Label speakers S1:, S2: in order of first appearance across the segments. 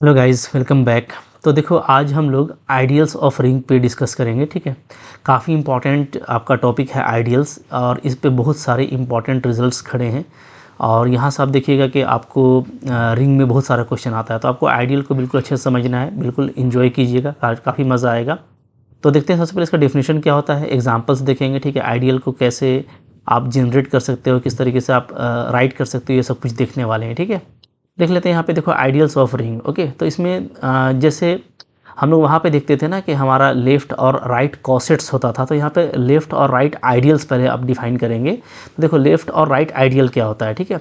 S1: Hello guys, welcome back. तो देखो, आज हम लोग आइडियल्स ऑफ रिंग पे डिस्कस करेंगे। ठीक है, काफ़ी इंपॉर्टेंट आपका टॉपिक है आइडियल्स, और इस पे बहुत सारे इंपॉर्टेंट रिजल्ट्स खड़े हैं। और यहाँ से आप देखिएगा कि आपको रिंग में बहुत सारा क्वेश्चन आता है, तो आपको आइडियल को बिल्कुल अच्छे से समझना है, बिल्कुल इन्जॉय कीजिएगा, काफ़ी मज़ा आएगा। तो देखते हैं सबसे पहले इसका डेफिनेशन क्या होता है, एग्जाम्पल्स देखेंगे। ठीक है, आइडियल को कैसे आप जनरेट कर सकते हो, किस तरीके से आप राइट कर सकते हो, ये सब कुछ देखने वाले हैं। ठीक है, देख लेते हैं यहाँ पे। देखो, आइडियल्स ऑफ रिंग। ओके, तो इसमें जैसे हम लोग वहाँ पे देखते थे ना कि हमारा लेफ़्ट और राइट कॉसेट्स होता था, तो यहाँ पे लेफ़्ट और राइट आइडियल्स पहले आप डिफाइन करेंगे। तो देखो, लेफ़्ट और राइट आइडियल क्या होता है। ठीक है,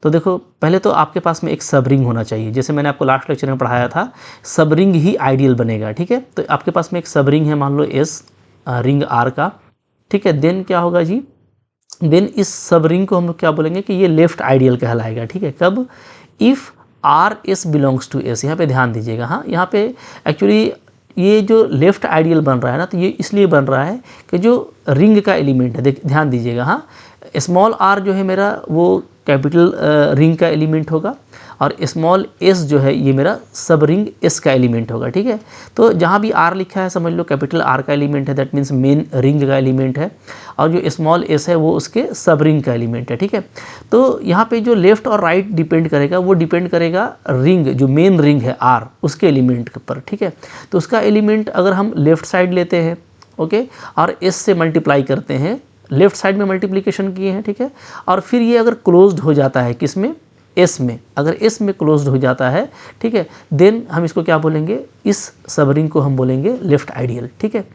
S1: तो देखो, पहले तो आपके पास में एक सब रिंग होना चाहिए। जैसे मैंने आपको लास्ट लेक्चर में पढ़ाया था, सब रिंग ही आइडियल बनेगा। ठीक है, तो आपके पास में एक सब रिंग है, मान लो एस रिंग आर का। ठीक है, देन क्या होगा जी, देन इस सब रिंग को हम लोग क्या बोलेंगे कि ये लेफ्ट आइडियल कहलाएगा। ठीक है, कब? If R S belongs to S. यहाँ पे ध्यान दीजिएगा। हाँ, यहाँ पे एक्चुअली ये जो लेफ्ट आइडियल बन रहा है ना, तो ये इसलिए बन रहा है कि जो रिंग का एलिमेंट है, ध्यान दीजिएगा। हाँ, स्मॉल आर जो है मेरा, वो कैपिटल रिंग का एलिमेंट होगा, और स्मॉल एस जो है ये मेरा सब रिंग एस का एलिमेंट होगा। ठीक है, तो जहाँ भी आर लिखा है समझ लो कैपिटल आर का एलिमेंट है, दैट मीन्स मेन रिंग का एलिमेंट है, और जो स्मॉल एस है वो उसके सब रिंग का एलिमेंट है। ठीक है, तो यहाँ पे जो लेफ्ट और राइट डिपेंड करेगा, वो डिपेंड करेगा रिंग, जो मेन रिंग है आर, उसके एलिमेंट पर। ठीक है, तो उसका एलिमेंट अगर हम लेफ्ट साइड लेते हैं, ओके, और एस से मल्टीप्लाई करते हैं, लेफ्ट साइड में मल्टीप्लिकेशन किए हैं। ठीक है, और फिर ये अगर क्लोज्ड हो जाता है किस में, एस में, अगर एस में क्लोज्ड हो जाता है, ठीक है, देन हम इसको क्या बोलेंगे, इस सब रिंग को हम बोलेंगे लेफ्ट आइडियल। ठीक है,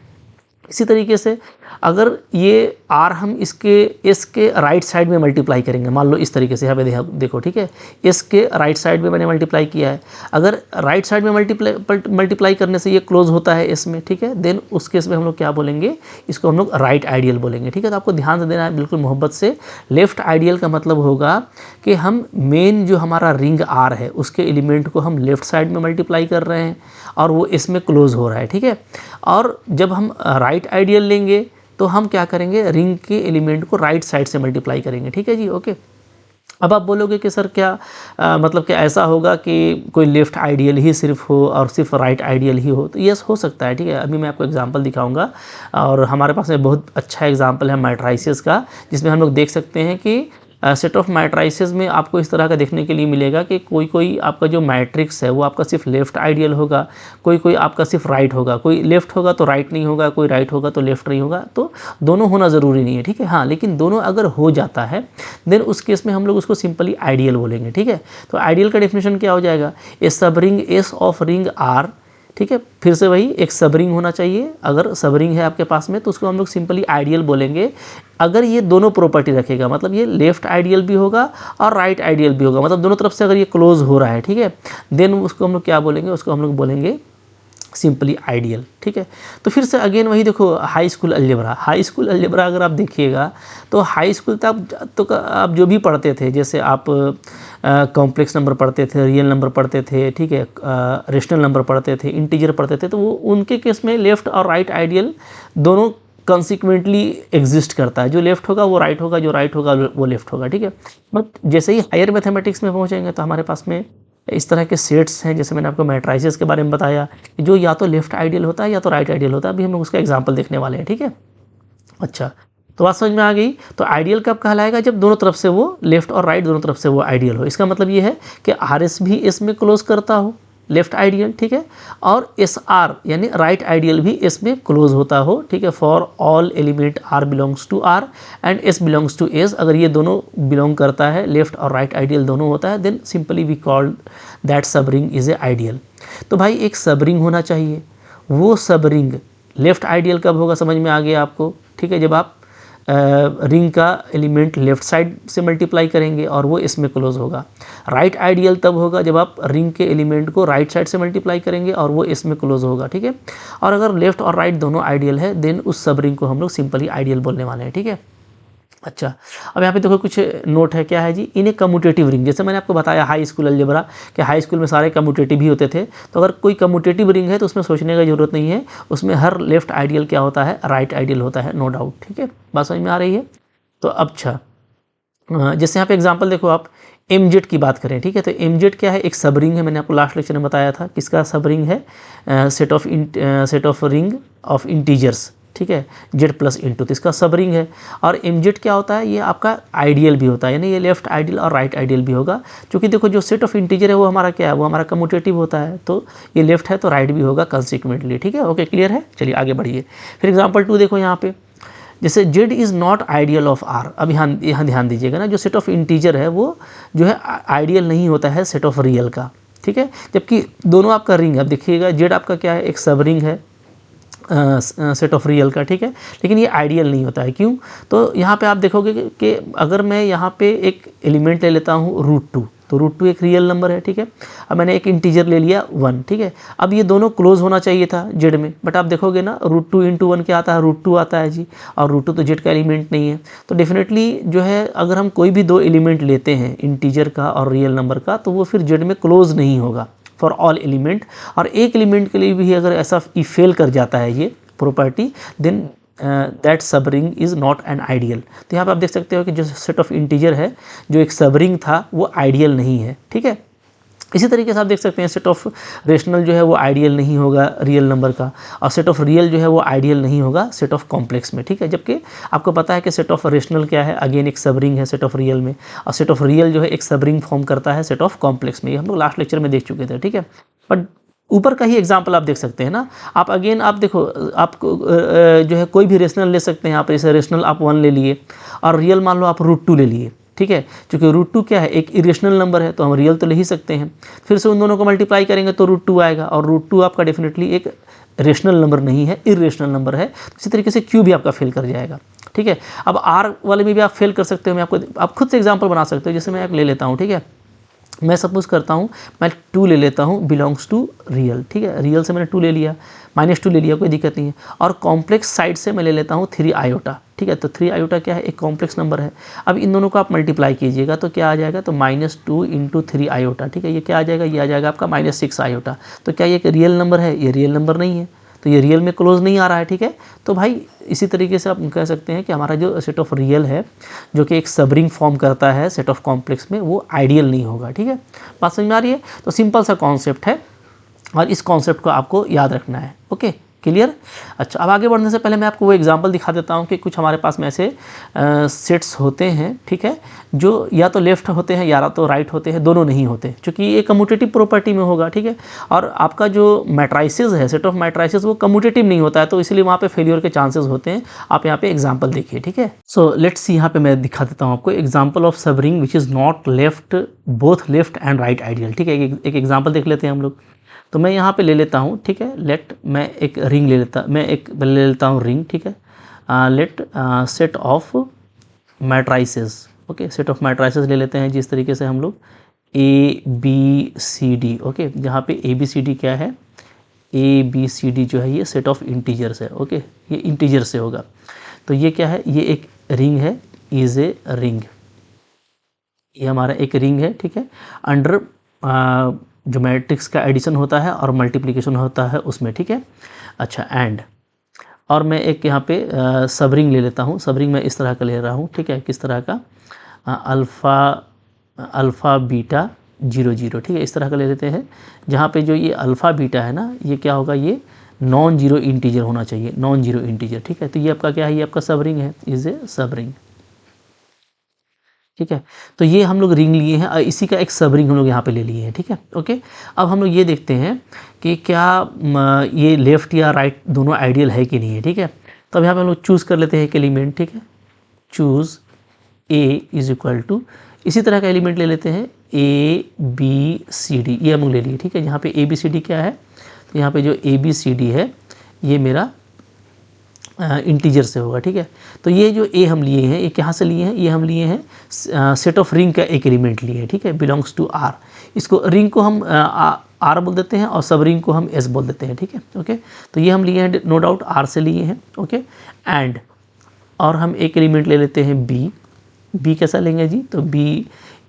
S1: इसी तरीके से अगर ये आर हम इसके एस के राइट साइड में मल्टीप्लाई करेंगे, मान लो इस तरीके से, यहाँ पे देखो। ठीक है, एस के राइट साइड में मैंने मल्टीप्लाई किया है, अगर राइट साइड में मल्टीप्लाई करने से ये क्लोज होता है एस में, ठीक है, देन उस केस में हम लोग क्या बोलेंगे, इसको हम लोग राइट आइडियल बोलेंगे। ठीक है, तो आपको ध्यान से देना है बिल्कुल मोहब्बत से। लेफ्ट आइडियल का मतलब होगा कि हम मेन जो हमारा रिंग आर है उसके एलिमेंट को हम लेफ्ट साइड में मल्टीप्लाई कर रहे हैं, और वो इसमें क्लोज हो रहा है। ठीक है, और जब हम राइट आइडियल लेंगे तो हम क्या करेंगे, रिंग के एलिमेंट को राइट साइड से मल्टीप्लाई करेंगे। ठीक है जी, ओके। अब आप बोलोगे कि सर क्या मतलब कि ऐसा होगा कि कोई लेफ़्ट आइडियल ही सिर्फ हो और सिर्फ राइट आइडियल ही हो? तो यस, हो सकता है। ठीक है, अभी मैं आपको एग्जांपल दिखाऊंगा, और हमारे पास में बहुत अच्छा एग्जांपल है मैट्राइसेस का, जिसमें हम लोग देख सकते हैं कि सेट ऑफ मैट्राइसेस में आपको इस तरह का देखने के लिए मिलेगा कि कोई कोई आपका जो मैट्रिक्स है वो आपका सिर्फ लेफ्ट आइडियल होगा, कोई कोई आपका सिर्फ राइट होगा, कोई लेफ्ट होगा तो राइट नहीं होगा, कोई राइट होगा तो लेफ्ट नहीं होगा। तो दोनों होना ज़रूरी नहीं है। ठीक है, हाँ, लेकिन दोनों अगर हो जाता है देन उस केस में हम लोग उसको सिंपली आइडियल बोलेंगे। ठीक है, तो आइडियल का डेफिनेशन क्या हो जाएगा, a subring S of ring R. ठीक है, फिर से वही, एक सब रिंग होना चाहिए, अगर सब रिंग है आपके पास में तो उसको हम लोग सिंपली आइडियल बोलेंगे अगर ये दोनों प्रॉपर्टी रखेगा, मतलब ये लेफ्ट आइडियल भी होगा और राइट आइडियल भी होगा, मतलब दोनों तरफ से अगर ये क्लोज हो रहा है। ठीक है, देन उसको हम लोग क्या बोलेंगे, उसको हम लोग बोलेंगे सिंपली आइडियल। ठीक है, तो फिर से अगेन वही देखो, high school algebra. High school algebra अगर आप देखिएगा तो हाई स्कूल तक आप जो भी पढ़ते थे, जैसे आप कॉम्प्लेक्स नंबर पढ़ते थे, रियल नंबर पढ़ते थे, ठीक है, रेशनल नंबर पढ़ते थे, इंटीजर पढ़ते थे, तो वो उनके केस में लेफ़्ट और राइट आइडियल दोनों कॉन्सिक्वेंटली एग्जिस्ट करता है। जो लेफ्ट होगा वो राइट होगा, जो राइट होगा वो लेफ्ट होगा। ठीक है, बट जैसे ही हायर मैथमेटिक्स में पहुँचेंगे तो हमारे पास में इस तरह के सेट्स हैं, जैसे मैंने आपको मैट्राइसेस के बारे में बताया, जो या तो लेफ्ट आइडियल होता है या तो राइट आइडियल होता है। अभी हम लोग उसका एग्जांपल देखने वाले हैं। ठीक है, अच्छा, तो बात समझ में आ गई। तो आइडियल कब कहलाएगा, जब दोनों तरफ से वो लेफ्ट और राइट दोनों तरफ से वो आइडियल हो। इसका मतलब ये है कि आर एस भी एस में क्लोज करता हो, लेफ्ट आइडियल। ठीक है, और एस आर यानी राइट आइडियल भी एस में क्लोज होता हो। ठीक है, for all element R belongs to R and S belongs to S, अगर ये दोनों बिलोंग करता है, लेफ्ट और राइट आइडियल दोनों होता है, then simply we called that subring is a ideal. तो भाई एक सब रिंग होना चाहिए, वो सब रिंग लेफ्ट आइडियल कब होगा, समझ में आ गया आपको? ठीक है, जब आप रिंग का एलिमेंट लेफ्ट साइड से मल्टीप्लाई करेंगे और वो इसमें क्लोज होगा। राइट आइडियल तब होगा जब आप रिंग के एलिमेंट को राइट साइड से मल्टीप्लाई करेंगे और वो इसमें क्लोज होगा। ठीक है, और अगर लेफ्ट और राइट दोनों आइडियल है देन उस सब रिंग को हम लोग सिंपली आइडियल बोलने वाले हैं। ठीक है, अच्छा, अब यहाँ पे देखो कुछ नोट है, क्या है जी, इन्हें कम्यूटेटिव रिंग, जैसे मैंने आपको बताया हाई स्कूल अलजेब्रा कि हाई स्कूल में सारे कम्यूटेटिव ही होते थे, तो अगर कोई कम्यूटेटिव रिंग है तो उसमें सोचने की जरूरत नहीं है, उसमें हर लेफ्ट आइडियल क्या होता है, राइट आइडियल होता है, नो डाउट। ठीक है, बात समझ में आ रही है? तो अब अच्छा, जैसे यहाँ पे एग्जांपल देखो आप, mz की बात करें, ठीक है, तो mz क्या है, एक सब रिंग है, मैंने आपको लास्ट लेक्चर में बताया था किसका सब रिंग है, set of ring of integers, ठीक है, z प्लस इंटू, तो इसका सब रिंग है। और mz क्या होता है, ये आपका आइडियल भी होता है, यानी ये लेफ्ट आइडियल और राइट आइडियल भी होगा, क्योंकि देखो जो सेट ऑफ इंटीजर है वो हमारा क्या है, वो हमारा कम्यूटेटिव होता है, तो ये लेफ्ट है तो राइट भी होगा कंसिक्वेंटली, ठीक है, ओके, क्लियर है। चलिए आगे बढ़िए। फिर एग्जाम्पल 2 देखो यहाँ पे, जैसे z is not ideal of r। अब यहाँ ध्यान दीजिएगा ना, जो सेट ऑफ इंटीजर है वो जो है आइडियल नहीं होता है सेट ऑफ रियल का, ठीक है, जबकि दोनों आपका रिंग है। अब देखिएगा z आपका क्या है, एक सब रिंग है सेट ऑफ रियल का, ठीक है, लेकिन ये आइडियल नहीं होता है, क्यों, तो यहाँ पे आप देखोगे कि अगर मैं यहाँ पे एक एलिमेंट ले लेता हूँ √2, तो √2 एक रियल नंबर है, ठीक है। अब मैंने एक इंटीजर ले लिया 1, ठीक है। अब ये दोनों क्लोज होना चाहिए था जेड में, बट आप देखोगे ना √2 × 1 क्या आता है, √2 आता है जी, और √2 तो जेड का एलिमेंट नहीं है, तो डेफिनेटली जो है अगर हम कोई भी दो एलिमेंट लेते हैं इंटीजर का और रियल नंबर का, तो वो फिर जेड में क्लोज नहीं होगा फॉर ऑल एलिमेंट। और एक एलिमेंट के लिए भी अगर ऐसा फेल कर जाता है ये प्रॉपर्टी, देन दैट सब ring is not an ideal. तो यहाँ पे आप देख सकते हो कि जो सेट ऑफ इंटीजर है, जो एक सब रिंग था, वो आइडियल नहीं है, ठीक है। इसी तरीके से आप देख सकते हैं सेट ऑफ रेशनल जो है वो आइडियल नहीं होगा रियल नंबर का, और सेट ऑफ रियल जो है वो आइडियल नहीं होगा सेट ऑफ कॉम्प्लेक्स में, ठीक है। जबकि आपको पता है कि सेट ऑफ रेशनल क्या है, अगेन एक सब रिंग है सेट ऑफ रियल में, और सेट ऑफ रियल जो है एक सब रिंग फॉर्म करता है सेट ऑफ कॉम्प्लेक्स में, ये हम लोग लास्ट लेक्चर में देख चुके थे, ठीक है। बट ऊपर का ही एग्जाम्पल आप देख सकते हैं ना, आप अगेन आप देखो, आपको जो है कोई भी रेशनल ले सकते हैं, आप जैसे रेशनल आप 1 ले लिए और रियल मान लो आप √2 ले लिए, ठीक है, क्योंकि √2 क्या है, एक इरेशनल नंबर है, तो हम रियल तो ले ही सकते हैं। फिर से उन दोनों को मल्टीप्लाई करेंगे तो √2 आएगा, और √2 आपका डेफिनेटली एक रेशनल नंबर नहीं है, इरेशनल नंबर है। इसी तरीके से क्यू भी आपका फेल कर जाएगा, ठीक है। अब आर वाले में भी आप फेल कर सकते हो, मैं आपको, आप खुद से एग्जाम्पल बना सकते हो। जैसे मैं एक ले लेता हूँ, ठीक है, मैं सपोज करता हूँ मैं 2 ले लेता हूँ बिलोंग्स टू रियल, ठीक है, रियल से मैंने 2 ले लिया, -2 ले लिया, कोई दिक्कत नहीं है। और कॉम्प्लेक्स साइड से मैं ले लेता हूँ 3 आयोटा, ठीक है, तो 3 आयोटा क्या है, एक कॉम्प्लेक्स नंबर है। अब इन दोनों को आप मल्टीप्लाई कीजिएगा तो क्या आ जाएगा, तो -2 × 3 आयोटा, ठीक है, ये क्या आ जाएगा, ये आ जाएगा आपका -6 आयोटा। तो क्या ये एक रियल नंबर है, ये रियल नंबर नहीं है, तो ये रियल में क्लोज नहीं आ रहा है, ठीक है। तो भाई इसी तरीके से आप कह सकते हैं कि हमारा जो सेट ऑफ रियल है, जो कि एक सब रिंग फॉर्म करता है सेट ऑफ कॉम्प्लेक्स में, वो आइडियल नहीं होगा, ठीक है। बात समझ में आ रही है। तो सिंपल सा कॉन्सेप्ट है, और इस कॉन्सेप्ट को आपको याद रखना है, ओके, क्लियर। अच्छा, अब आगे बढ़ने से पहले मैं आपको वो एग्जांपल दिखा देता हूँ कि कुछ हमारे पास में ऐसे सेट्स होते हैं, ठीक है, जो या तो लेफ्ट होते हैं या तो राइट होते हैं, दोनों नहीं होते, क्योंकि ये कम्यूटेटिव प्रॉपर्टी में होगा, ठीक है। और आपका जो मैट्राइसिस है, सेट ऑफ मैट्राइसिस, वो कम्यूटेटिव नहीं होता है, तो इसलिए वहाँ पे फेलियर के चांसेस होते हैं। आप यहाँ पे एग्जाम्पल देखिए, ठीक है। सो लेट्स सी, यहाँ पे मैं दिखा देता हूँ आपको एग्जाम्पल ऑफ सब ring which is not left, both left and right ideal, ठीक है। एक एग्जाम्पल देख लेते हैं हम लोग। तो मैं यहाँ पे ले लेता हूँ, ठीक है, लेट मैं एक रिंग ले लेता हूँ रिंग, ठीक है, let set of matrices, okay, set of matrices ले लेते हैं जिस तरीके से हम लोग ABCD, ओके, जहाँ पे ABCD क्या है, ABCD जो है ये सेट ऑफ इंटीजर्स है, ओके, ये इंटीजर से होगा। तो ये क्या है, ये एक रिंग है, इज ए रिंग, ये हमारा एक रिंग है, ठीक है, अंडर जो मैट्रिक्स का एडिशन होता है और मल्टीप्लिकेशन होता है उसमें, ठीक है। अच्छा, एंड, और मैं एक यहाँ पे सब रिंग ले लेता हूँ, सब रिंग मैं इस तरह का ले रहा हूँ, ठीक है, किस तरह का, अल्फ़ा बीटा 0 0, ठीक है, इस तरह का ले लेते हैं, जहाँ पे जो ये अल्फ़ा बीटा है ना, ये क्या होगा, ये नॉन जीरो इंटीजर होना चाहिए, नॉन जीरो इंटीजर, ठीक है। तो ये आपका क्या है, ये आपका सब रिंग है, इज ए सब रिंग, ठीक है। तो ये हम लोग रिंग लिए हैं, इसी का एक सब रिंग हम लोग यहाँ पे ले लिए हैं, ठीक है, ओके। अब हम लोग ये देखते हैं कि क्या ये लेफ़्ट या राइट दोनों आइडियल है कि नहीं है, ठीक है। तो अब यहाँ पे हम लोग चूज़ कर लेते हैं एक एलिमेंट, ठीक है, चूज़ A = इसी तरह का एलिमेंट ले लेते हैं ABCD, ये हम लोग ले लिए, ठीक है। यहाँ पे ABCD क्या है, तो यहाँ पे जो ABCD है ये मेरा इंटीजर से होगा, ठीक है। तो ये जो A हम लिए हैं, ये कहाँ से लिए हैं, ये हम लिए हैं सेट ऑफ रिंग का एक एलिमेंट लिए हैं, ठीक है, बिलोंग्स टू R। इसको रिंग को हम R बोल देते हैं और सब रिंग को हम S बोल देते हैं, ठीक है, ओके। तो ये हम लिए हैं, नो डाउट R से लिए हैं, ओके। एंड, और हम एक एलिमेंट ले लेते हैं B कैसा लेंगे जी, तो B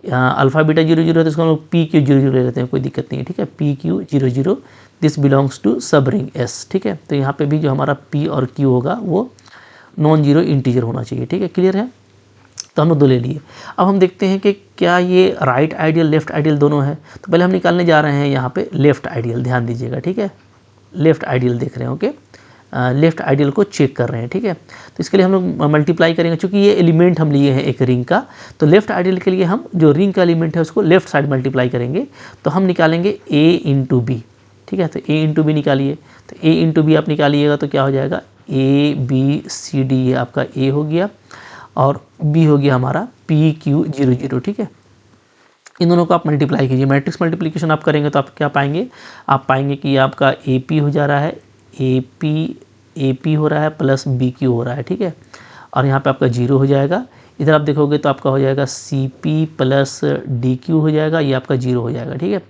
S1: अल्फ़ा बीटा 0 0 है, तो इसको हम लोग PQ 0 0 ले लेते हैं, कोई दिक्कत नहीं है, ठीक है, PQ 0 0, दिस बिलोंग्स टू सब रिंग S, ठीक है। तो यहाँ पे भी जो हमारा P और Q होगा वो नॉन जीरो इंटीजर होना चाहिए, ठीक है, क्लियर है। तो हम लोग 2 ले लिए। अब हम देखते हैं कि क्या ये राइट आइडियल लेफ़्ट आइडियल दोनों है। तो पहले हम निकालने जा रहे हैं यहाँ पे लेफ़्ट आइडियल, ध्यान दीजिएगा, ठीक है। लेफ़्ट आइडियल देख रहे हैं, ओके। लेफ़्ट आइडियल को चेक कर रहे हैं, ठीक है। तो इसके लिए हम लोग मल्टीप्लाई करेंगे, चूँकि ये एलिमेंट हम लिए हैं एक रिंग का, तो लेफ़्ट आइडियल के लिए हम जो रिंग का एलिमेंट है उसको लेफ़्ट साइड मल्टीप्लाई करेंगे। तो हम निकालेंगे a इंटू बी, ठीक है। तो a इंटू बी निकालिए। तो a इंटू बी आप निकालिएगा तो क्या हो जाएगा, a b c d, ये आपका a हो गया और b हो गया हमारा p q 0 0, ठीक है। इन दोनों को आप मल्टीप्लाई कीजिए, मैट्रिक्स मल्टीप्लिकेशन आप करेंगे तो आप क्या पाएंगे, आप पाएंगे कि आपका AP हो जा रहा है, AP हो रहा है प्लस BQ हो रहा है, ठीक है। और यहाँ पे आपका 0 हो जाएगा। इधर आप देखोगे तो आपका हो जाएगा CP प्लस DQ हो जाएगा, ये आपका 0 हो जाएगा, ठीक है।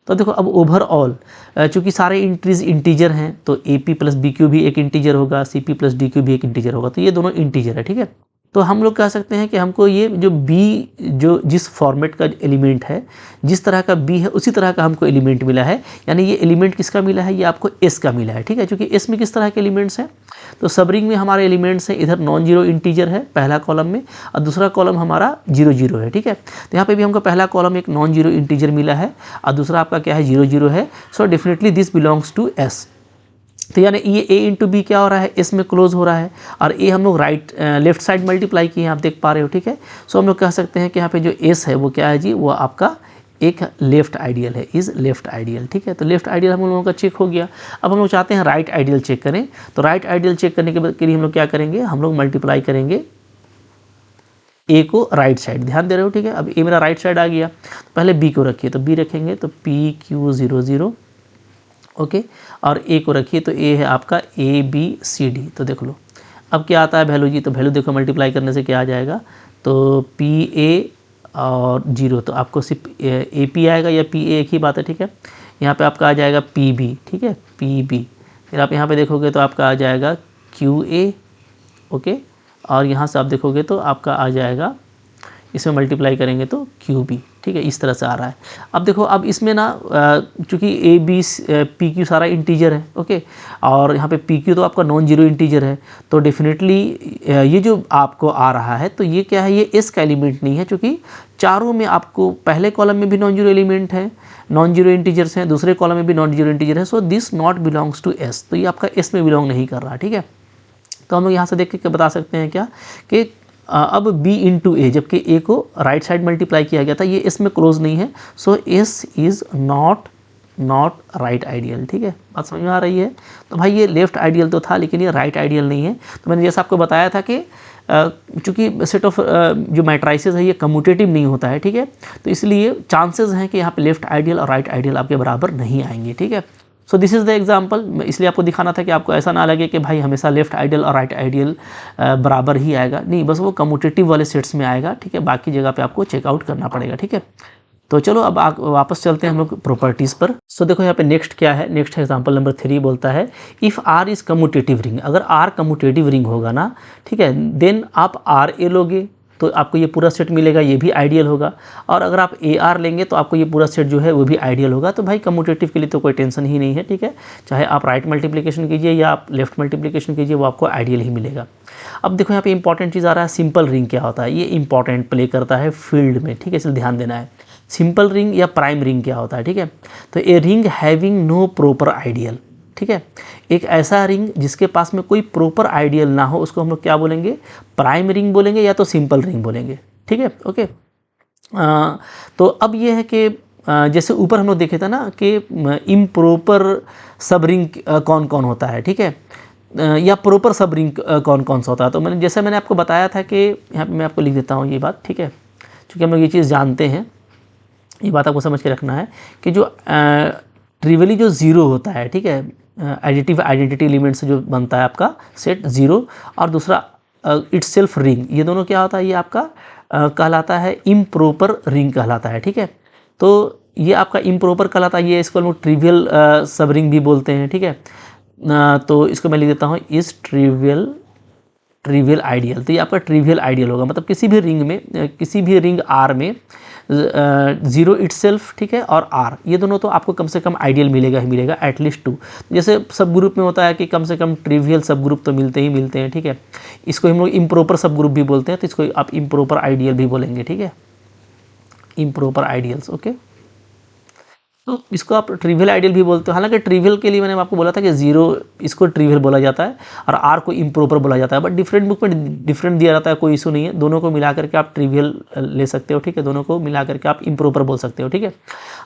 S1: तो देखो अब ओवरऑल चूँकि सारे इंटीज इंटीजर हैं तो AP प्लस BQ भी एक इंटीजर होगा, CP प्लस DQ भी एक इंटीजर होगा, तो ये दोनों इंटीजर है, ठीक है। तो हम लोग कह सकते हैं कि हमको ये जो B, जो जिस फॉर्मेट का एलिमेंट है, जिस तरह का B है उसी तरह का हमको एलिमेंट मिला है। यानी ये एलिमेंट किसका मिला है, ये आपको S का मिला है, ठीक है। क्योंकि S में किस तरह के एलिमेंट्स हैं, तो सब रिंग में हमारे एलिमेंट्स हैं, इधर नॉन जीरो इंटीजर है पहला कॉलम में और दूसरा कॉलम हमारा 0 0 है, ठीक है। तो यहाँ पे भी हमको पहला कॉलम एक नॉन जीरो इंटीजर मिला है और दूसरा आपका क्या है, 0 0 है। So definitely this belongs to S। तो यानी ये a इंटू बी क्या हो रहा है, S में क्लोज हो रहा है और a हम लोग लेफ्ट साइड मल्टीप्लाई किए हैं, आप देख पा रहे हो, ठीक है। सो हम लोग कह सकते हैं कि यहाँ पे जो S है वो क्या है जी, वो आपका एक लेफ्ट आइडियल है, इज़ लेफ्ट आइडियल, ठीक है। तो लेफ्ट आइडियल हम लोगों का चेक हो गया। अब हम लोग चाहते हैं राइट आइडियल चेक करें। तो राइट आइडियल चेक करने के लिए हम लोग क्या करेंगे, हम लोग मल्टीप्लाई करेंगे a को राइट साइड, ध्यान दे रहे हो, ठीक है। अब a मेरा राइट साइड आ गया, तो पहले b को रखिए, तो b रखेंगे तो PQ 0 0, ओके। और a को रखिए तो a है आपका ABCD। तो देख लो अब क्या आता है वैल्यू जी, तो वैल्यू देखो मल्टीप्लाई करने से क्या आ जाएगा, तो PA और 0, तो आपको सिर्फ AP आएगा या PA एक ही बात है, ठीक है। यहाँ पे आपका आ जाएगा PB, ठीक है, PB। फिर आप यहाँ पे देखोगे तो आपका आ जाएगा QA, ओके। और यहाँ से आप देखोगे तो आपका आ जाएगा, इसमें मल्टीप्लाई करेंगे तो QB, ठीक है। इस तरह से आ रहा है। अब देखो अब इसमें ना चूँकि AB PQ सारा इंटीजर है, ओके, और यहाँ पे PQ तो आपका नॉन जीरो इंटीजर है, तो डेफिनेटली ये जो आपको आ रहा है तो ये क्या है, ये S का एलिमेंट नहीं है, चूँकि चारों में आपको पहले कॉलम में भी नॉन जीरो एलिमेंट है, नॉन जीरो इंटीजर्स हैं, दूसरे कॉलम में भी नॉन जीरो इंटीजर है। So this not belongs to S, तो ये आपका S में बिलोंग नहीं कर रहा, ठीक है। तो हम लोग यहाँ से देख के बता सकते हैं क्या कि अब B इंटू A, जबकि A को राइट साइड मल्टीप्लाई किया गया था, ये S में क्लोज नहीं है। सो S is not right ideal, ठीक है। बात समझ में आ रही है। तो भाई ये लेफ्ट आइडियल तो था लेकिन ये राइट आइडियल नहीं है। तो मैंने जैसा आपको बताया था कि चूँकि सेट ऑफ जो मैट्राइसेस है ये कम्यूटेटिव नहीं होता है, ठीक है। तो इसलिए चांसेस हैं कि यहाँ पे लेफ्ट आइडियल और राइट आइडियल आपके बराबर नहीं आएंगे, ठीक है। So this is the example. इसलिए आपको दिखाना था कि आपको ऐसा ना लगे कि भाई हमेशा लेफ्ट आइडियल और राइट आइडियल बराबर ही आएगा, नहीं, बस वो कम्यूटेटिव वाले सेट्स में आएगा, ठीक है। बाकी जगह पे आपको चेकआउट करना पड़ेगा, ठीक है। तो चलो अब वापस चलते हैं हम लोग प्रॉपर्टीज़ पर। सो देखो यहाँ पे नेक्स्ट क्या है, नेक्स्ट एग्जांपल नंबर 3 बोलता है if R is commutative ring, अगर R कम्यूटेटिव रिंग होगा ना, ठीक है, देन आप RA लोगे तो आपको ये पूरा सेट मिलेगा, ये भी आइडियल होगा। और अगर आप AR लेंगे तो आपको ये पूरा सेट जो है वो भी आइडियल होगा। तो भाई कम्यूटेटिव के लिए तो कोई टेंशन ही नहीं है, ठीक है। चाहे आप राइट मल्टीप्लिकेशन कीजिए या आप लेफ्ट मल्टीप्लिकेशन कीजिए, वो आपको आइडियल ही मिलेगा। अब देखो यहाँ पे इंपॉर्टेंट चीज़ आ रहा है, सिंपल रिंग क्या होता है, ये इंपॉर्टेंट प्ले करता है फील्ड में, ठीक है, इसलिए ध्यान देना है। सिंपल रिंग या प्राइम रिंग क्या होता है, ठीक है। तो a ring having no proper ideal, ठीक है, एक ऐसा रिंग जिसके पास में कोई प्रॉपर आइडियल ना हो उसको हम लोग क्या बोलेंगे, प्राइम रिंग बोलेंगे या तो सिंपल रिंग बोलेंगे, ठीक है, ओके। तो अब ये है कि जैसे ऊपर हम लोग देखे थे ना कि इम्प्रॉपर सब रिंग कौन कौन होता है, ठीक है, या प्रॉपर सब रिंग कौन कौन सा होता है। तो मैंने आपको बताया था कि यहाँ पे मैं आपको लिख देता हूँ ये बात, ठीक है, क्योंकि हम लोग ये चीज़ जानते हैं, ये बात आपको समझ के रखना है कि जो ट्रिवियली जो ज़ीरो होता है, ठीक है, आइडेंटिटी एलिमेंट से जो बनता है आपका सेट ज़ीरो, और दूसरा इटसेल्फ रिंग, ये दोनों क्या होता है, ये आपका कहलाता है इम्प्रॉपर रिंग कहलाता है, ठीक है। तो ये आपका इम्प्रॉपर कहलाता है, ये इसको हम लोग ट्रिवियल सब रिंग भी बोलते हैं, ठीक है। तो इसको मैं लिख देता हूँ इस ट्रिवियल आइडियल। तो ये आपका ट्रिवियल आइडियल होगा, मतलब किसी भी रिंग में, किसी भी रिंग R में जीरो इटसेल्फ, ठीक है, और आर, ये दोनों तो आपको कम से कम आइडियल मिलेगा ही मिलेगा, एटलीस्ट 2। जैसे सब ग्रुप में होता है कि कम से कम ट्रिवियल सब ग्रुप तो मिलते ही मिलते हैं, ठीक है। इसको हम लोग इम्प्रॉपर सब ग्रुप भी बोलते हैं, तो इसको आप इम्प्रॉपर आइडियल भी बोलेंगे, ठीक है, इम्प्रॉपर आइडियल्स, ओके। तो इसको आप ट्रिवियल आइडियल भी बोलते हो। हालांकि ट्रिवियल के लिए मैंने आपको बोला था कि जीरो इसको ट्रिवियल बोला जाता है और आर को इम्प्रॉपर बोला जाता है, बट डिफरेंट बुक में डिफरेंट दिया जाता है, कोई इशू नहीं है, दोनों को मिला करके आप ट्रिवियल ले सकते हो, ठीक है, दोनों को मिला करके आप इम्प्रॉपर बोल सकते हो, ठीक है।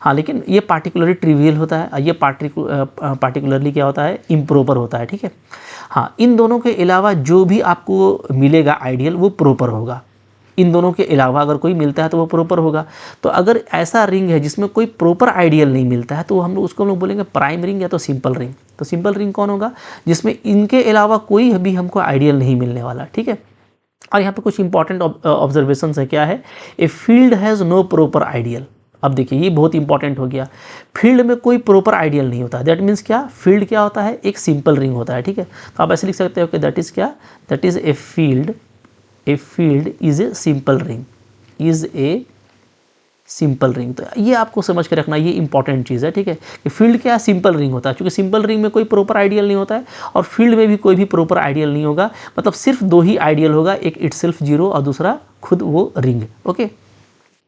S1: हाँ, लेकिन ये पार्टिकुलरली ट्रिवियल होता है, ये पार्टिकुलरली क्या होता है, इम्प्रॉपर होता है, ठीक है। हाँ, इन दोनों के अलावा जो भी आपको मिलेगा आइडियल वो प्रॉपर होगा। इन दोनों के अलावा अगर कोई मिलता है तो वो प्रॉपर होगा। तो अगर ऐसा रिंग है जिसमें कोई प्रॉपर आइडियल नहीं मिलता है तो हम लोग उसको बोलेंगे प्राइम रिंग या तो सिंपल रिंग। तो सिंपल रिंग कौन होगा, जिसमें इनके अलावा कोई भी हमको आइडियल नहीं मिलने वाला, ठीक है। और यहाँ पे कुछ इंपॉर्टेंट ऑब्जर्वेशन है, क्या है, a field has no proper ideal. अब देखिए ये बहुत इंपॉर्टेंट हो गया, फील्ड में कोई प्रॉपर आइडियल नहीं होता। दैट मीन्स क्या, फील्ड क्या होता है, एक सिंपल रिंग होता है, ठीक है। तो आप ऐसे लिख सकते हो कि दैट इज़ क्या, that is a field is a simple ring, is a simple ring. तो ये आपको समझ के रखना, ये इंपॉर्टेंट चीज़ है, ठीक है, कि फील्ड क्या है, सिंपल रिंग होता है। क्योंकि सिंपल रिंग में कोई प्रॉपर आइडियल नहीं होता है और फील्ड में भी कोई भी प्रॉपर आइडियल नहीं होगा, मतलब सिर्फ दो ही आइडियल होगा, एक इटसेल्फ जीरो और दूसरा खुद वो ring, okay.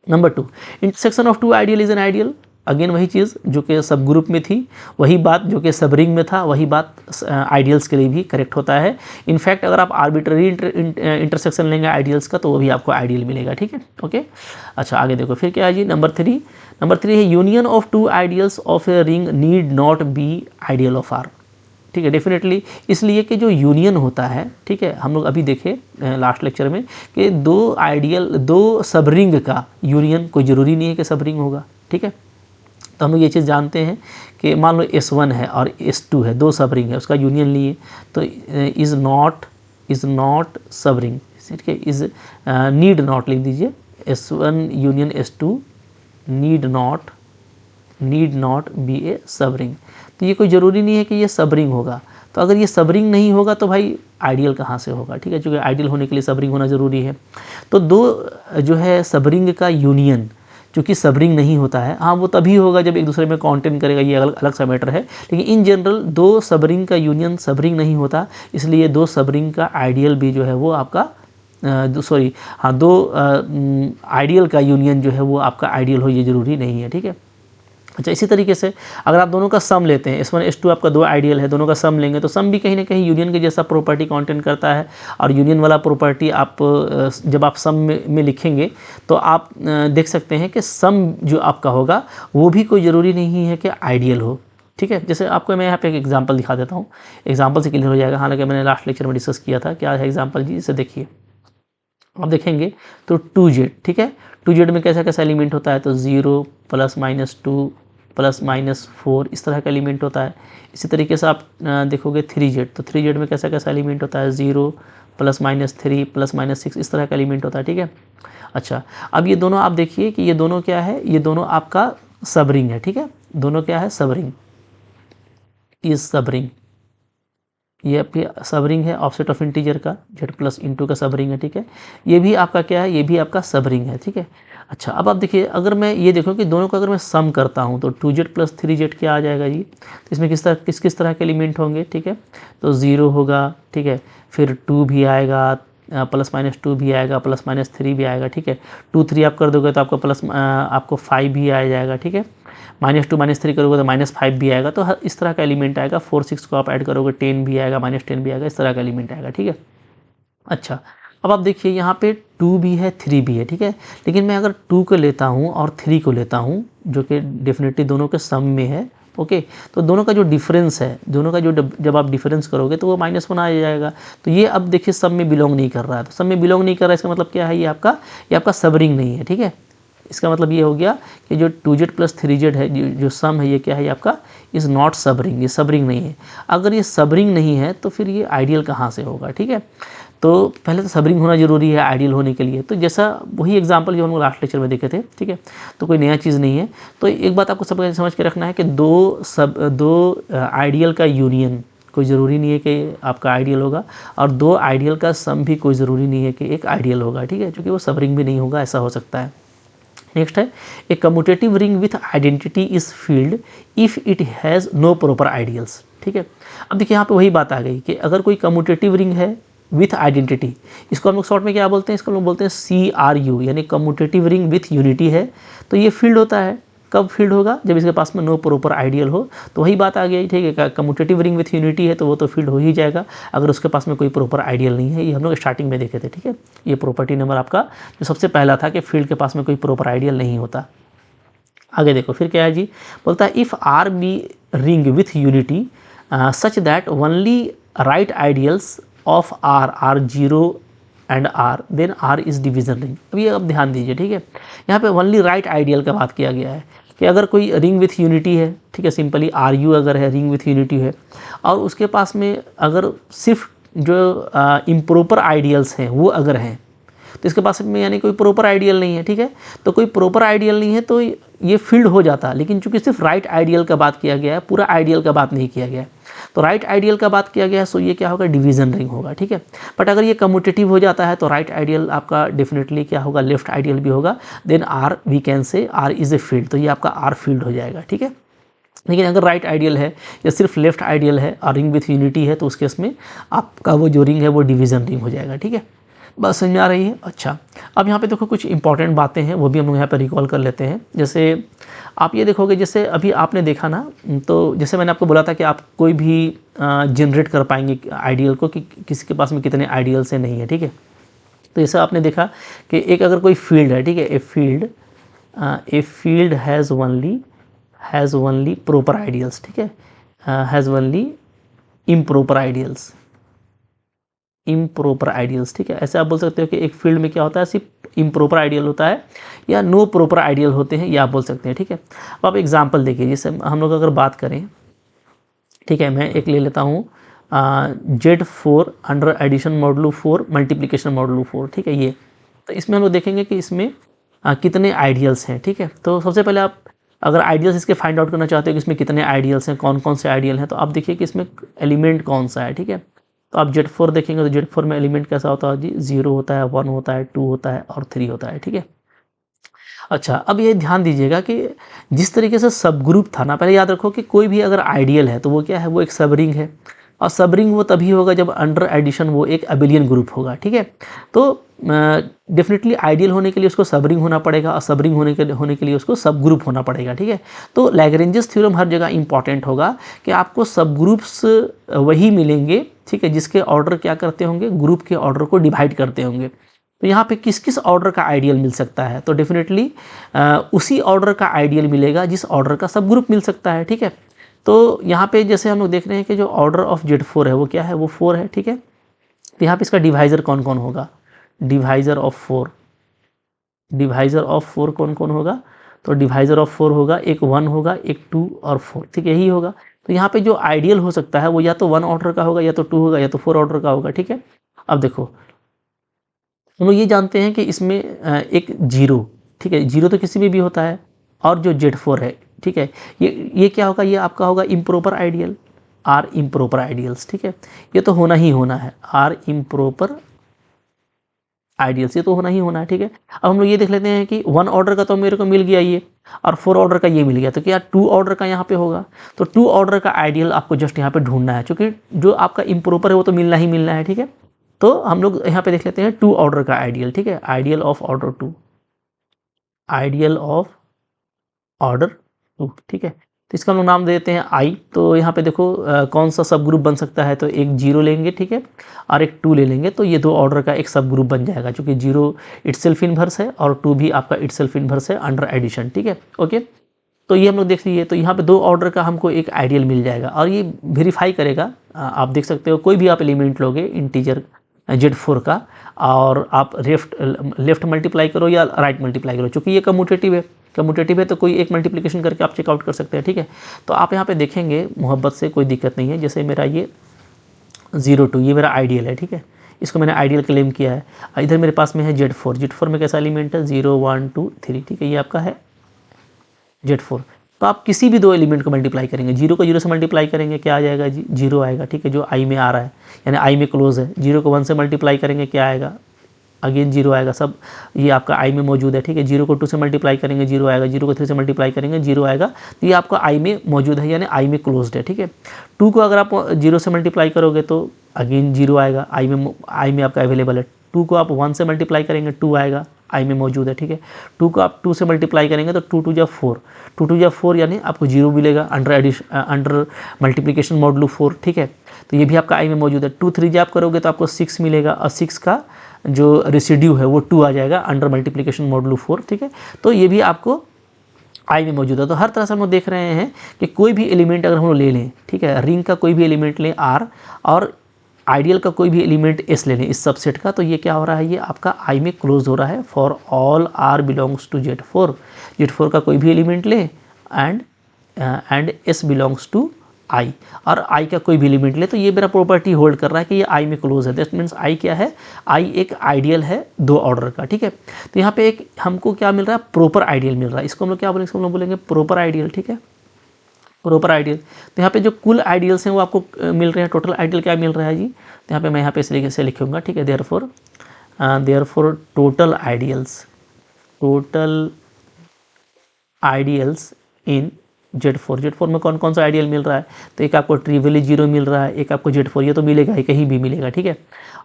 S1: Number 2, intersection of two ideal is an ideal. Again वही चीज़ जो कि सब ग्रुप में थी, वही बात जो कि सब रिंग में था, वही बात आइडियल्स के लिए भी करेक्ट होता है। इनफैक्ट अगर आप आर्बिट्ररी इंटरसेक्शन लेंगे आइडियल्स का तो वो भी आपको आइडियल मिलेगा, ठीक है, ओके। अच्छा आगे देखो, फिर क्या है जी, नंबर 3 है union of two ideals of a ring need not be ideal of R, ठीक है, डेफिनेटली। इसलिए कि जो यूनियन होता है, ठीक है, हम लोग अभी देखे लास्ट लेक्चर में कि दो सब रिंग का यूनियन कोई ज़रूरी नहीं है कि सब रिंग होगा, ठीक है। तो हम लोग ये चीज़ जानते हैं कि मान लो S1 है और S2 है, दो सब रिंग है, उसका यूनियन लिए तो इज़ नॉट सब रिंग, ठीक है, इज़ नीड नॉट लिख दीजिए, S1 union S2 need not be a subring. तो ये कोई ज़रूरी नहीं है कि ये सब रिंग होगा। तो अगर ये सब रिंग नहीं होगा तो भाई आइडियल कहाँ से होगा, ठीक है, क्योंकि आइडियल होने के लिए सब रिंग होना ज़रूरी है। तो दो जो है सब रिंग का यूनियन क्योंकि सब रिंग नहीं होता है, हाँ वो तभी होगा जब एक दूसरे में कॉन्टेंट करेगा, ये अलग सा मैटर है। लेकिन इन जनरल दो सब रिंग का यूनियन सब रिंग नहीं होता, इसलिए दो सब रिंग का आइडियल भी जो है वो आपका दो आइडियल का यूनियन जो है वो आपका आइडियल हो, ये ज़रूरी नहीं है, ठीक है। अच्छा, इसी तरीके से अगर आप दोनों का सम लेते हैं, S1 S2 आपका दो आइडियल है, दोनों का सम लेंगे तो सम भी कहीं ना कहीं यूनियन के जैसा प्रॉपर्टी कॉन्टेंट करता है। और यूनियन वाला प्रॉपर्टी आप जब आप सम में लिखेंगे तो आप देख सकते हैं कि सम जो आपका होगा वो भी कोई ज़रूरी नहीं है कि आइडियल हो, ठीक है। जैसे आपको मैं यहाँ पे एक एग्जाम्पल दिखा देता हूँ, एग्जाम्पल से क्लियर हो जाएगा। हालांकि मैंने लास्ट लेक्चर में डिस्कस किया था, क्या है एग्जाम्पल जी, इसे देखिए, आप देखेंगे तो 2Z, ठीक है, 2Z में कैसा कैसा एलिमेंट होता है, तो 0 ± 2 ±4 इस तरह का एलिमेंट होता है। इसी तरीके से आप देखोगे 3Z, तो 3Z में कैसा कैसा एलिमेंट होता है, 0 ±3 ±6 इस तरह का एलिमेंट होता है, ठीक है। अच्छा, अब ये दोनों आप देखिए कि ये दोनों क्या है, ये दोनों आपका सब रिंग है, ठीक है, दोनों क्या है, सब रिंग, इज सब रिंग, ये आपकी सब रिंग है ऑफसेट ऑफ इंटीजर का, Z+* का सब रिंग है, ठीक है। ये भी आपका क्या है, ये भी आपका सब रिंग है, ठीक है। अच्छा, अब आप देखिए, अगर मैं ये देखो कि दोनों का अगर मैं सम करता हूँ तो 2Z + 3Z क्या आ जाएगा जी, तो इसमें किस तरह के एलिमेंट होंगे, ठीक है। तो 0 होगा, ठीक है, फिर 2 भी आएगा, ±2 भी आएगा, ±3 भी आएगा, ठीक है। 2 3 आप कर दोगे तो आपको 5 भी आ जाएगा, ठीक है। -2 -3 करोगे तो -5 भी आएगा। तो इस तरह का एलिमेंट आएगा। 4 6 को आप ऐड करोगे 10 भी आएगा, -10 भी आएगा, इस तरह का एलिमेंट आएगा, ठीक है। अच्छा, अब आप देखिए यहाँ पे 2 भी है 3 भी है, ठीक है। लेकिन मैं अगर 2 को लेता हूँ और 3 को लेता हूँ जो कि डेफिनेटली दोनों के सम में है, ओके, तो दोनों का जो डिफरेंस है, दोनों का जो जब आप डिफरेंस करोगे तो वो -1 आ जाएगा। तो ये अब देखिए सब में बिलोंग नहीं कर रहा है, तो सब में बिलोंग नहीं कर रहा है, इसका मतलब क्या है, ये आपका सब रिंग नहीं है, ठीक है। इसका मतलब ये हो गया कि जो 2Z + 3Z है, जो सम है, ये क्या है, आपका इज़ नॉट सब रिंग, ये सब रिंग नहीं है। अगर ये सब रिंग नहीं है तो फिर ये आइडियल कहाँ से होगा, ठीक है। तो पहले तो सब रिंग होना जरूरी है आइडियल होने के लिए। तो जैसा वही एग्जांपल जो हम लोग लास्ट लेक्चर में देखे थे, ठीक है, तो कोई नया चीज़ नहीं है। तो एक बात आपको सब समझ के रखना है कि दो आइडियल का यूनियन कोई ज़रूरी नहीं है कि आपका आइडियल होगा, और दो आइडियल का सम भी कोई ज़रूरी नहीं है कि एक आइडियल होगा, ठीक है, क्योंकि वो सब रिंग भी नहीं होगा, ऐसा हो सकता है। नेक्स्ट है a commutative ring with identity is field if it has no proper ideals. ठीक है, अब देखिए यहाँ पे वही बात आ गई कि अगर कोई कम्यूटेटिव रिंग है विथ आइडेंटिटी, इसको हम लोग शॉर्ट में क्या बोलते हैं, इसको हम लोग बोलते हैं CRU, यानी कम्यूटेटिव रिंग विथ यूनिटी है, तो ये फील्ड होता है। कब फील्ड होगा, जब इसके पास में नो प्रॉपर आइडियल हो। तो वही बात आ गई, ठीक है, कम्यूटेटिव रिंग विथ यूनिटी है तो वो तो फील्ड हो ही जाएगा अगर उसके पास में कोई प्रॉपर आइडियल नहीं है। ये हम लोग स्टार्टिंग में देखे थे। ठीक है, ये प्रॉपर्टी नंबर आपका जो सबसे पहला था कि फील्ड के पास में कोई प्रॉपर आइडियल नहीं होता। आगे देखो फिर क्या है जी, बोलता है if R be ring with unity such that only right ideals of R are 0 and R, then R is division ring. अब ये अब ध्यान दीजिए, ठीक है, यहाँ पे ओनली राइट आइडियल का बात किया गया है कि अगर कोई रिंग विथ यूनिटी है, ठीक है, सिंपली RU अगर है, रिंग विथ यूनिटी है, और उसके पास में अगर सिर्फ जो इम्प्रॉपर आइडियल्स हैं वो अगर हैं, तो इसके पास में यानी कोई प्रॉपर आइडियल नहीं है। ठीक है, तो कोई प्रॉपर आइडियल नहीं है तो ये फील्ड हो जाता, लेकिन चूंकि सिर्फ राइट आइडियल का बात किया गया है, पूरा आइडियल का बात नहीं किया गया है, तो राइट आइडियल का बात किया गया है, सो ये क्या होगा, डिवीजन रिंग होगा। ठीक है, बट अगर ये कम्यूटेटिव हो जाता है तो राइट आइडियल आपका डेफिनेटली क्या होगा, लेफ्ट आइडियल भी होगा, then R we can say R is a field, तो ये आपका R फील्ड हो जाएगा। ठीक है, लेकिन अगर राइट आइडियल है या सिर्फ लेफ्ट आइडियल है और रिंग विथ यूनिटी है तो उस केस में आपका वो जो रिंग है वो डिवीजन रिंग हो जाएगा। ठीक है, बस समझ में आ रही है। अच्छा, अब यहाँ पे देखो कुछ इंपॉर्टेंट बातें हैं, वो भी हम लोग यहाँ पे रिकॉल कर लेते हैं। जैसे आप ये देखोगे, जैसे अभी आपने देखा ना, तो जैसे मैंने आपको बोला था कि आप कोई भी जनरेट कर पाएंगे आइडियल को कि किसी के पास में कितने आइडियल्स हैं नहीं है। ठीक है, तो जैसे आपने देखा कि एक अगर कोई फील्ड है, ठीक है, a field has only proper ideals, ठीक है, हैज़ ओनली इम्प्रॉपर आइडियल्स, ठीक है, ऐसे आप बोल सकते हो कि एक फील्ड में क्या होता है, सिर्फ इम्प्रॉपर आइडियल होता है या नो प्रॉपर आइडियल होते हैं, ये आप बोल सकते हैं। ठीक है, अब आप एग्जांपल देखिए, जैसे हम लोग अगर बात करें, ठीक है, मैं एक ले लेता हूँ Z4 under addition modulo 4 multiplication modulo 4, ठीक है, ये तो इसमें हम लोग देखेंगे कि इसमें कितने आइडियल्स हैं। ठीक है, तो सबसे पहले आप अगर आइडियल्स इसके फाइंड आउट करना चाहते हो कि इसमें कितने आइडियल्स हैं, कौन कौन से आइडियल हैं, तो आप देखिए कि इसमें एलिमेंट कौन सा है। ठीक है, तो आप Z4 देखेंगे तो Z4 में एलिमेंट कैसा होता है जी, 0 होता है, 1 होता है, 2 होता है और 3 होता है। ठीक है, अच्छा, अब ये ध्यान दीजिएगा कि जिस तरीके से सब ग्रुप था ना, पहले याद रखो कि कोई भी अगर आइडियल है तो वो क्या है, वो एक सब रिंग है, और सब रिंग वो तभी होगा जब अंडर एडिशन वो एक अबिलियन ग्रुप होगा। ठीक है, तो डेफिनेटली आइडियल होने के लिए उसको सब रिंग होना पड़ेगा और सब रिंग होने के लिए उसको सब ग्रुप होना पड़ेगा। ठीक है, तो लैग्रेंजेस थ्योरम हर जगह इंपॉर्टेंट होगा कि आपको सब ग्रुप्स वही मिलेंगे, ठीक है, जिसके ऑर्डर क्या करते होंगे, ग्रुप के ऑर्डर को डिवाइड करते होंगे। तो यहाँ पे किस किस ऑर्डर का आइडियल मिल सकता है, तो डेफिनेटली उसी ऑर्डर का आइडियल मिलेगा जिस ऑर्डर का सब ग्रुप मिल सकता है। ठीक है, तो यहाँ पे जैसे हम लोग देख रहे हैं कि जो ऑर्डर ऑफ Z4 है वो क्या है, वो 4 है। ठीक है, तो यहाँ पे इसका डिवाइज़र कौन कौन होगा, डिवाइज़र ऑफ 4 कौन कौन होगा, तो डिवाइज़र ऑफ 4 होगा, एक 1 होगा, एक 2 और 4, ठीक है, यही होगा। तो यहाँ पे जो आइडियल हो सकता है वो या तो 1 ऑर्डर का होगा, या तो 2 होगा, या तो 4 ऑर्डर का होगा। ठीक है, अब देखो हम लोग ये जानते हैं कि इसमें एक 0, ठीक है, 0 तो किसी में भी होता है, और जो Z4 है, ठीक है, ये क्या होगा, ये आपका होगा improper ideal, R improper ideals. ठीक है, ये तो होना ही होना है, R इम्प्रॉपर आइडियल्स, ये तो होना ही होना है। ठीक है, अब हम लोग ये देख लेते हैं कि 1 ऑर्डर का तो मेरे को मिल गया ये, और 4 ऑर्डर का ये मिल गया, तो क्या 2 ऑर्डर का यहाँ पे होगा, तो 2 ऑर्डर का आइडियल आपको जस्ट यहाँ पे ढूंढना है, क्योंकि जो आपका इम्प्रॉपर है वो तो मिलना ही मिलना है। ठीक है, तो हम लोग यहाँ पे देख लेते हैं 2 ऑर्डर का आइडियल। ठीक है, आइडियल ऑफ ऑर्डर 2, ठीक है, तो इसका हम लोग नाम देते हैं I। तो यहाँ पे देखो कौन सा सब ग्रुप बन सकता है, तो एक 0 लेंगे, ठीक है, और एक 2 ले लेंगे, तो ये 2 ऑर्डर का एक सब ग्रुप बन जाएगा, क्योंकि 0 इटसेल्फ इनवर्स है और 2 भी आपका इटसेल्फ इनवर्स है अंडर एडिशन। ठीक है, ओके, तो ये हम लोग देख लीजिए, तो यहाँ पे 2 ऑर्डर का हमको एक आइडियल मिल जाएगा, और ये वेरीफाई करेगा। आप देख सकते हो कोई भी आप एलिमेंट लोगे इंटीजर Z4 का, और आप लेफ्ट मल्टीप्लाई करो या राइट मल्टीप्लाई करो, चूँकि ये कम्यूटेटिव है तो कोई एक मल्टीप्लिकेशन करके आप चेकआउट कर सकते हैं। ठीक है, तो आप यहाँ पे देखेंगे मोहब्बत से, कोई दिक्कत नहीं है, जैसे मेरा ये 02 ये मेरा आइडियल है। ठीक है, इसको मैंने आइडियल क्लेम किया है, इधर मेरे पास में है Z4 में कैसा एलिमेंट है, 0 1 2 3, ठीक है, ये आपका है Z4। तो आप किसी भी 2 एलिमेंट को मल्टीप्लाई करेंगे, 0 को 0 से मल्टीप्लाई करेंगे, क्या आ जाएगा जी, 0 आएगा। ठीक है, जो I में आ रहा है, यानी I में क्लोज है। 0 को 1 से मल्टीप्लाई करेंगे, क्या आएगा, अगेन 0 आएगा, सब ये आपका आई में मौजूद है, ठीक है। 0 को 2 से मल्टीप्लाई करेंगे 0 आएगा, 0 को 3 से मल्टीप्लाई करेंगे 0 आएगा, तो ये आपका आई में मौजूद है, यानी आई में क्लोज्ड है, ठीक है। 2 को अगर आप 0 से मल्टीप्लाई करोगे तो अगेन 0 आएगा, आई में आपका अवेलेबल है। 2 को आप 1 से मल्टीप्लाई करेंगे 2 आएगा, आई में मौजूद है, ठीक है। 2 को आप 2 से मल्टीप्लाई करेंगे तो 2 2 जा 4, 2 2 जा 4 यानी आपको 0 मिलेगा अंडर मल्टीप्लिकेशन मॉडुलो 4, ठीक है। तो ये भी आपका आई में मौजूद है। 2 3 जा आप करोगे तो आपको 6 मिलेगा, और 6 का जो रेसिड्यू है वो 2 आ जाएगा अंडर मल्टीप्लिकेशन मॉडुलो 4, ठीक है। तो ये भी आपको आई में मौजूद है। तो हर तरह से हम लोग देख रहे हैं कि कोई भी एलिमेंट अगर हम लोग ले लें, ठीक है, रिंग का कोई भी एलिमेंट लें आर, और आइडियल का कोई भी एलिमेंट एस ले लें इस सबसेट का, तो ये क्या हो रहा है, ये आपका आई में क्लोज हो रहा है for all R belongs to Z4। Z4 का कोई भी एलिमेंट ले and S belongs to I, और आई का कोई भी एलिमेंट ले, तो ये मेरा प्रॉपर्टी होल्ड कर रहा है कि ये आई में क्लोज है। दैट मीन्स आई क्या है, आई एक आइडियल है 2 ऑर्डर का, ठीक है। तो यहाँ पे एक हमको क्या मिल रहा है, प्रॉपर आइडियल मिल रहा है। इसको हम लोग क्या बोलेंगे, इसको हम लोग बोलेंगे प्रॉपर आइडियल, ठीक है, प्रॉपर आइडियल। तो यहाँ पे जो कुल आइडियल्स हैं वो आपको मिल रहे हैं, टोटल आइडियल क्या मिल रहा है जी, तो यहाँ पे मैं यहाँ पे इस तरीके से लिखूँगा, ठीक है। देयरफॉर टोटल आइडियल्स इन Z4 में कौन कौन सा आइडियल मिल रहा है, तो एक आपको ट्रिवियली 0 मिल रहा है, एक आपको Z4 ये तो मिलेगा ही, कहीं भी मिलेगा, ठीक है।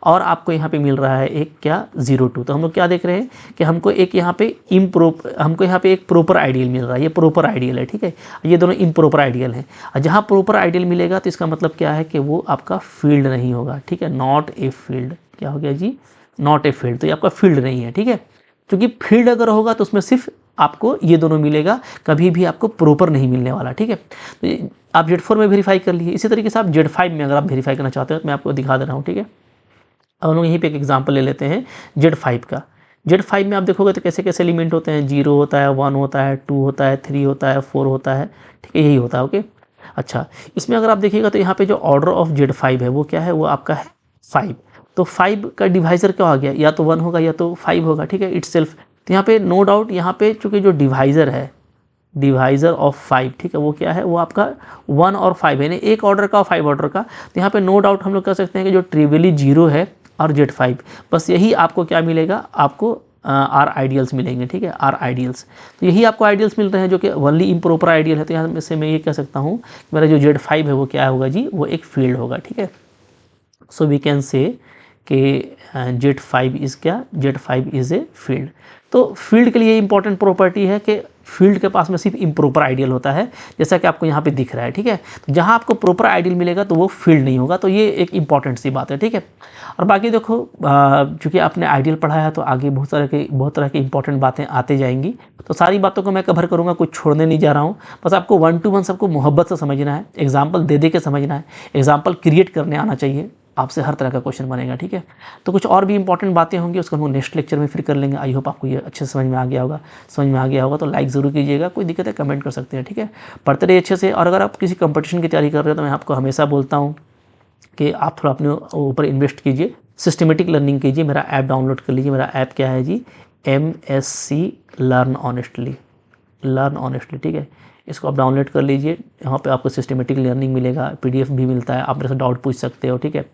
S1: और आपको यहाँ पे मिल रहा है एक क्या 0 2। तो हम लोग क्या देख रहे हैं कि हमको एक यहाँ पे हमको यहाँ पे एक प्रॉपर आइडियल मिल रहा है, ये प्रॉपर आइडियल है, ठीक है। ये दोनों इम्प्रॉपर आइडियल हैं, और जहाँ प्रॉपर आइडियल मिलेगा तो इसका मतलब क्या है कि वो आपका फील्ड नहीं होगा, ठीक है। नॉट ए फील्ड, क्या हो गया जी, नॉट ए फील्ड, तो ये आपका फील्ड नहीं है, ठीक है। क्योंकि फील्ड अगर होगा तो उसमें सिर्फ आपको ये दोनों मिलेगा, कभी भी आपको प्रॉपर नहीं मिलने वाला, ठीक है। तो आप Z4 में वेरीफाई कर लिए, इसी तरीके से आप Z5 में अगर आप वेरीफाई करना चाहते हो तो मैं आपको दिखा दे रहा हूँ, ठीक है। अब हम लोग यहीं पे एक एग्जांपल ले लेते हैं Z5 का। Z5 में आप देखोगे तो कैसे कैसे एलिमेंट होते हैं, 0 होता है, 1 होता है, 2 होता है, 3 होता है, 4 होता है, ठीक है, यही होता है, ओके। अच्छा, इसमें अगर आप देखिएगा तो यहाँ पे जो ऑर्डर ऑफ Z5 है वो क्या है, वो आपका है 5। तो 5 का डिवाइज़र क्या आ गया, या तो 1 होगा या तो 5 होगा, ठीक है, इट्सेल्फ। तो यहाँ पे नो डाउट, यहाँ पे चूँकि जो डिवाइज़र है, डिवाइज़र ऑफ 5, ठीक है, वो क्या है, वो आपका 1 और 5 है, यानी एक ऑर्डर का और 5 ऑर्डर का। तो यहाँ पे नो डाउट हम लोग कह सकते हैं कि जो ट्रिवियली 0 है और Z5, बस यही आपको क्या मिलेगा, आपको आर आइडियल्स मिलेंगे, ठीक है, आर आइडियल्स। तो यही आपको आइडियल्स मिल रहे हैं जो कि ओनली इम्प्रॉपर आइडियल है। तो यहाँ से मैं ये कह सकता हूँ मेरा जो Z5 है वो क्या होगा जी, वो एक फील्ड होगा, ठीक है। सो वी कैन से कि Z5 इज़ क्या, Z5 इज़ ए फील्ड। तो फील्ड के लिए इंपॉर्टेंट प्रॉपर्टी है कि फील्ड के पास में सिर्फ इम्प्रॉपर आइडियल होता है, जैसा कि आपको यहाँ पे दिख रहा है, ठीक है। तो जहाँ आपको प्रॉपर आइडियल मिलेगा तो वो फील्ड नहीं होगा, तो ये एक इंपॉर्टेंट सी बात है, ठीक है। और बाकी देखो, चूँकि आपने आइडियल पढ़ा है तो आगे बहुत तरह की इंपॉर्टेंट बातें आते जाएंगी, तो सारी बातों को मैं कवर करूँगा, कुछ छोड़ने नहीं जा रहा हूँ। बस आपको 1 to 1 सबको मोहब्बत से समझना है, एग्जाम्पल दे के समझना है, एग्जाम्पल क्रिएट करने आना चाहिए, आपसे हर तरह का क्वेश्चन बनेगा, ठीक है। तो कुछ और भी इंपॉर्टेंट बातें होंगी, उसको हम नेक्स्ट लेक्चर में फिर कर लेंगे। आई होप आपको ये अच्छे से समझ में आ गया होगा। तो लाइक ज़रूर कीजिएगा, कोई दिक्कत है कमेंट कर सकते हैं, ठीक है। पढ़ते रहिए अच्छे से। और अगर आप किसी कंपटीशन की तैयारी कर रहे हो तो मैं आपको हमेशा बोलता हूँ कि आप थोड़ा अपने ऊपर इन्वेस्ट कीजिए, सिस्टमेटिक लर्निंग कीजिए। मेरा ऐप डाउनलोड कर लीजिए। मेरा ऐप क्या है जी, MSc लर्न ऑनेस्टली, ठीक है। इसको आप डाउनलोड कर लीजिए। यहाँ पे आपको सिस्टमेटिक लर्निंग मिलेगा, PDF भी मिलता है, आप मेरे से डाउट पूछ सकते हो, ठीक है।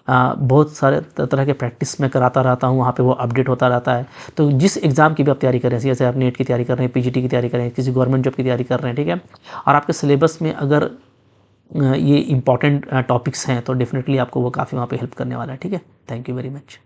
S1: बहुत सारे तरह के प्रैक्टिस मैं कराता रहता हूँ, वहाँ पे वो अपडेट होता रहता है। तो जिस एग्ज़ाम की भी आप तैयारी कर रहे हैं, जैसे आप नेट की तैयारी कर रहे हैं, PGT की तैयारी कर रहे हैं, किसी गवर्नमेंट जॉब की तैयारी कर रहे हैं, ठीक है, और आपके सिलेबस में अगर ये इंपॉर्टेंट टॉपिक्स हैं तो डेफिनेटली आपको वो काफ़ी वहाँ पे हेल्प करने वाला है, ठीक है। Thank you very much.